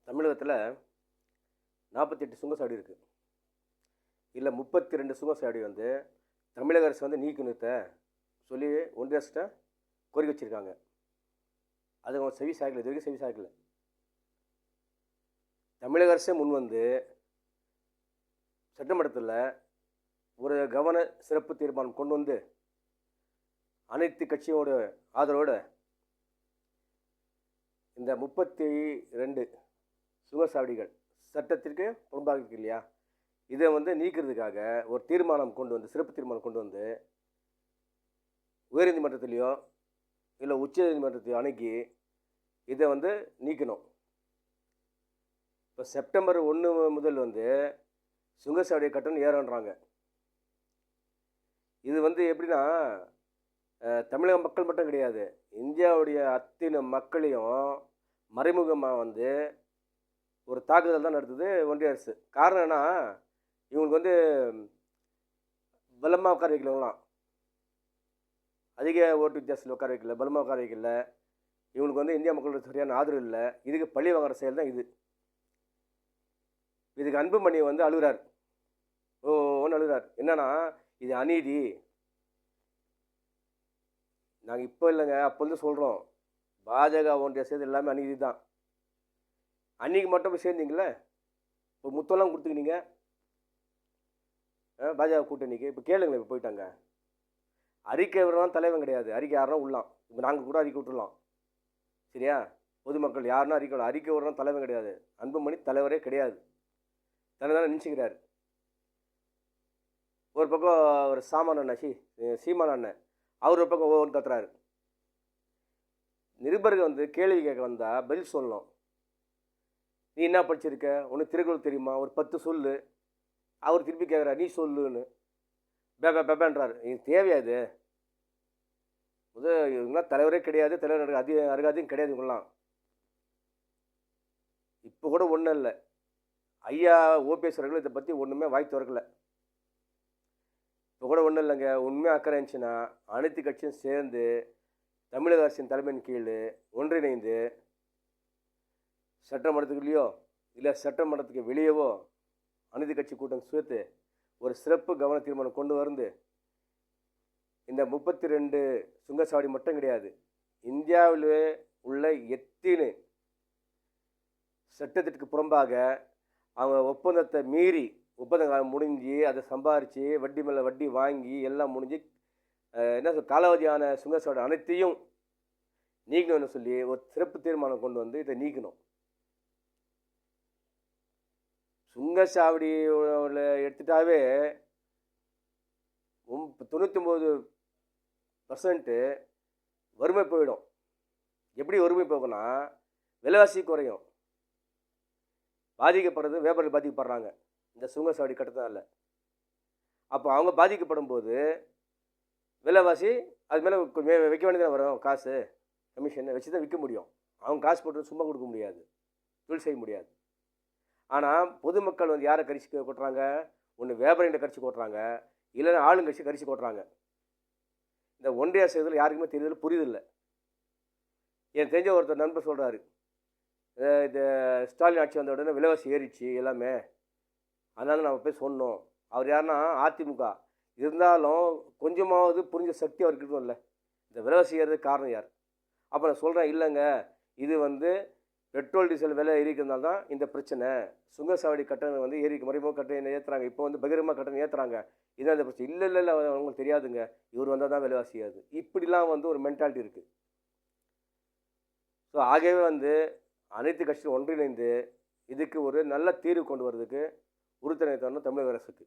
தமிழகத்தில் 48 சுங்கச்சாவடி இருக்குது. இல்லை 32 சுங்கச்சாவடி வந்து தமிழக அரசு வந்து நீக்கணுத்த சொல்லி ஒன்றிய அரசிட்ட கோரிக்கை வச்சுருக்காங்க. அது அவங்க செவி சாய்க்கல, இது வரைக்கும் செவி சாய்க்கல. தமிழக அரசே முன் வந்து சட்டமன்றத்தில் ஒரு கவன சிறப்பு தீர்மானம் கொண்டு வந்து அனைத்து கட்சியோட ஆதரவோடு இந்த 32 சுங்கச்சாவடிகள் சட்டத்திற்கு புறம்பாக இருக்கு இல்லையா, இதை வந்து நீக்கிறதுக்காக ஒரு தீர்மானம் கொண்டு வந்து, சிறப்பு தீர்மானம் கொண்டு வந்து உயர்நீதிமன்றத்திலையோ இல்லை உச்ச நீதிமன்றத்தையோ அணுகி இதை வந்து நீக்கணும். இப்போ செப்டம்பர் 1 முதல் வந்து சுங்கச்சாவடி கட்டணம் ஏறன்றாங்க. இது வந்து எப்படின்னா தமிழக மக்கள் மட்டும் கிடையாது, இந்தியாவுடைய அத்தனை மக்களையும் மறைமுகமாக வந்து ஒரு தாக்குதல் தான் நடத்துது ஒன்றிய அரசு. காரணம் என்ன, இவங்களுக்கு வந்து பலமாக உட்கார வைக்கலங்களாம், அதிக ஓட்டு வித்தியாசத்தில் உட்கார வைக்கல, பலமாக உட்கார வைக்கல. இவங்களுக்கு வந்து இந்தியா மக்களோட சரியான ஆதரவு இல்லை. இதுக்கு பழி வாங்குற செயல் தான் இது. இதுக்கு அன்புமணி வந்து அழுகிறார், ஒன்று அழுகிறார். என்னன்னா, இது அநீதி. நாங்கள் இப்போ இல்லைங்க, அப்போ வந்து சொல்கிறோம், பாஜக ஒன்றிய சேர்ந்து எல்லாமே அநீதி தான். அன்றைக்கி மட்டும் போய் சேர்ந்தீங்களே, இப்போ முத்தெல்லாம் கொடுத்துக்கினீங்க பாஜக கூட்டணிக்கு. இப்போ கேளுங்களேன், இப்போ போயிட்டாங்க. அறிக்கை விடுறோம் தலைவன் கிடையாது, அறிக்கை யாருன்னா உள்ளாம். இப்போ நாங்கள் கூட அறிக்கை விட்டுடலாம், சரியா? பொதுமக்கள் யாருன்னா அறிக்கை விடுறோம் தலைவன் கிடையாது. அன்புமணி தலைவரே கிடையாது, தன்னை நினச்சிக்கிறார். ஒரு பக்கம் ஒரு சாமான அண்ணன் சீமான அண்ணன், அவர் ஒரு பக்கம் ஒவ்வொன்று கத்துறாரு. நிருபர்கள் வந்து கேள்வி கேட்க வந்தால் பதில் சொல்லணும். நீ என்ன படிச்சிருக்க, உனக்கு திருக்குறள் தெரியுமா, ஒரு 10 சொல்லு. அவர் திருப்பி கேட்குறாரு, நீ சொல்லுன்னு பெபேன்றார். இது தேவையா இது? இவங்களாம் தலைவரே கிடையாது, தலைவர் அருகாதையும் கிடையாது இவங்களாம். இப்போ கூட ஒன்றும் இல்லை, ஐயா ஓபிஎஸ் அவர்கள் இதை பற்றி ஒன்றுமே வாய் திறக்கல. இப்போ கூட ஒன்றும் இல்லைங்க. உண்மையாக அக்கறை இருந்துச்சுன்னா அனைத்து கட்சியும் சேர்ந்து தமிழக அரசின் தலைமையின் கீழ் ஒன்றிணைந்து சட்டமன்றத்துக்குள்ளேயோ இல்லை சட்டமன்றத்துக்கு வெளியவோ அனைத்து கட்சி கூட்டம் சேர்த்து ஒரு சிறப்பு கவன தீர்மானம் கொண்டு வந்து இந்த 32 சுங்கச்சாவடி மட்டும் கிடையாது, இந்தியாவிலே உள்ள எத்தனை சட்டத்திற்கு புறம்பாக அவங்க ஒப்பந்தத்தை மீறி ஒப்பந்தம் முடிஞ்சு அதை சம்பாரித்து வட்டி மேலே வட்டி வாங்கி எல்லாம் முடிஞ்சு காலாவதியான சுங்கச்சாவடி அனைத்தையும் நீக்கணும்னு சொல்லி ஒரு சிறப்பு தீர்மானம் கொண்டு வந்து இதை நீக்கணும். சுங்கச்சாவடியில் எடுத்துட்டாவே 99% வறுமை போயிடும். எப்படி வறுமை போகும்னா, விலைவாசி குறையும். பாதிக்கப்படுறது வியாபாரிகள் பாதிக்கப்படுறாங்க இந்த சுங்கச்சாவடி கட்டணத்தால். அப்போ அவங்க பாதிக்கப்படும் போது விலைவாசி அது மேலே வைக்க வேண்டியதான் வரும். காசு கமிஷன் வச்சு தான் விற்க முடியும். அவங்க காசு போட்டு சும்மா கொடுக்க முடியாது, தொழில் செய்ய முடியாது. ஆனால் பொதுமக்கள் வந்து யாரை கரிசி கொட்டுறாங்க, ஒன்று வியாபாரிகளை கரிசி கொட்டுறாங்க, இல்லைன்னா ஆளுங்கட்சி கரிசி கொட்டுறாங்க. இந்த ஒன்றிய செய்தல் யாருக்குமே தெரியுதில்லை, புரியுதில்லை. என் தெரிஞ்ச ஒருத்தர் நண்பர் சொல்கிறாரு, இந்த ஸ்டாலின் ஆட்சி வந்த உடனே விலைவாசி ஏறிச்சு எல்லாமே, அதனால நம்ம போய் சொன்னோம். அவர் யாருன்னா அதிமுக. இருந்தாலும் கொஞ்சமாவது புரிஞ்ச சக்தி அவருக்கு இருக்கும் இல்லை, இந்த விலைவாசி ஏறுறதுக்கு காரணம் யார்? அப்போ நான் சொல்கிறேன், இல்லைங்க, இது வந்து பெட்ரோல் டீசல் விலை ஏறிக்கிறதுனால தான் இந்த பிரச்சனை. சுங்கச்சாவடி கட்டணம் வந்து மறைமுக கட்டணம் ஏற்றுறாங்க, இப்போ வந்து பகிரமாக கட்டணம் ஏற்றுறாங்க, இதுதான் இந்த பிரச்சனை. இல்லை அவங்களுக்கு தெரியாதுங்க, இவர் வந்தால் தான் விலைவாசி ஏறுது. இப்படிலாம் வந்து ஒரு மென்டாலிட்டி இருக்குது. ஸோ ஆகவே வந்து அனைத்து கட்சியும் ஒன்றிணைந்து இதுக்கு ஒரு நல்ல தீர்வு கொண்டு வர்றதுக்கு உறுதுணை தரணும் தமிழக அரசுக்கு.